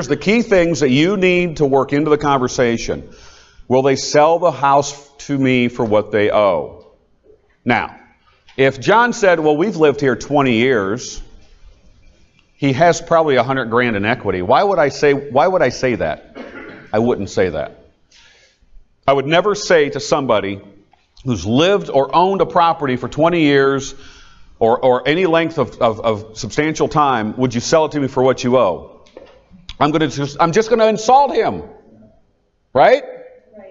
Here's the key things that you need to work into the conversation. Will they sell the house to me for what they owe? Now, if John said, well, we've lived here 20 years, he has probably $100,000 in equity. Why would I say that? I wouldn't say that. I would never say to somebody who's lived or owned a property for 20 years or any length of substantial time, would you sell it to me for what you owe? I'm just going to insult him. Right?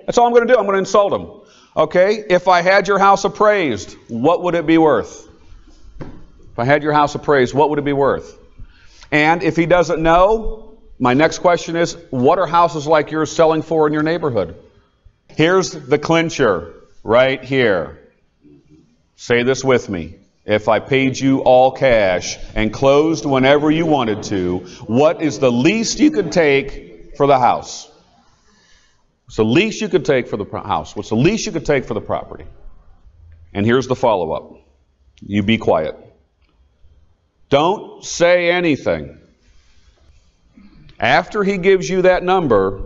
That's all I'm going to do. I'm going to insult him. Okay? If I had your house appraised, what would it be worth? If I had your house appraised, what would it be worth? And if he doesn't know, my next question is, what are houses like yours selling for in your neighborhood? Here's the clincher right here. Say this with me. If I paid you all cash and closed whenever you wanted to, what is the least you could take for the house? What's the least you could take for the house? What's the least you could take for the property? And here's the follow-up. You be quiet. Don't say anything. After he gives you that number,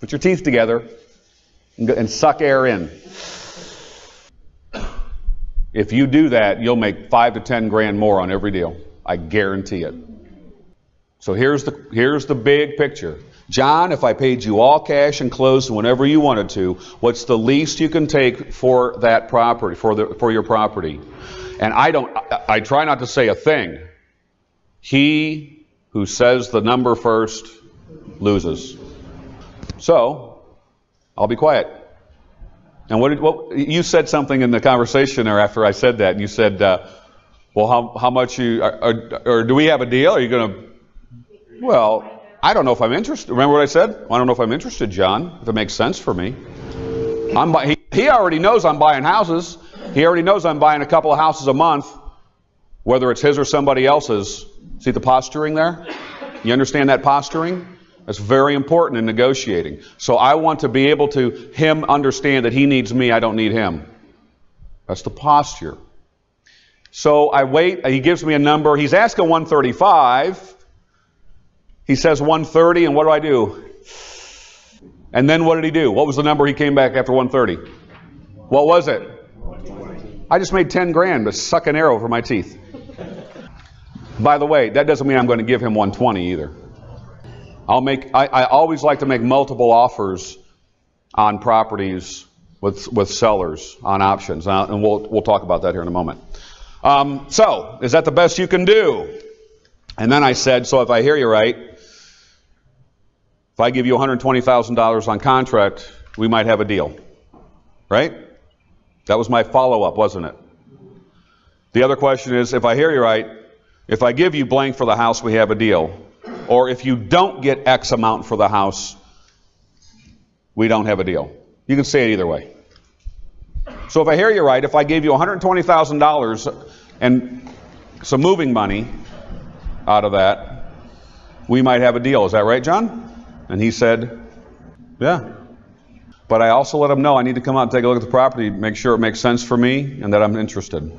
put your teeth together and suck air in. If you do that, you'll make $5 to $10,000 more on every deal. I guarantee it. So here's the big picture. John, if I paid you all cash and closed whenever you wanted to, what's the least you can take for that property, for your property? And I try not to say a thing. He who says the number first loses. So, I'll be quiet. And what you said something in the conversation there after I said that, and you said, well, how much or do we have a deal? Are you going to, well, I don't know if I'm interested. Remember what I said? Well, I don't know if I'm interested, John, if it makes sense for me. He already knows I'm buying houses. He already knows I'm buying a couple of houses a month, whether it's his or somebody else's. See the posturing there? You understand that posturing? That's very important in negotiating. So I want to be able to him understand that he needs me, I don't need him. That's the posture. So I wait. He gives me a number. He's asking 135. He says 130, and what do I do? And then what did he do? What was the number he came back after 130? What was it? I just made $10,000 to suck an arrow for my teeth. By the way, that doesn't mean I'm going to give him 120 either. I always like to make multiple offers on properties with sellers on options, and we'll talk about that here in a moment. So, is that the best you can do? And then I said, so if I hear you right, if I give you $120,000 on contract, we might have a deal. Right? That was my follow-up, wasn't it? The other question is, if I hear you right, if I give you blank for the house, we have a deal. Or if you don't get X amount for the house, we don't have a deal. You can say it either way. So if I hear you right, if I gave you $120,000 and some moving money out of that, we might have a deal. Is that right, John? And he said, yeah. But I also let him know I need to come out and take a look at the property, make sure it makes sense for me, and that I'm interested.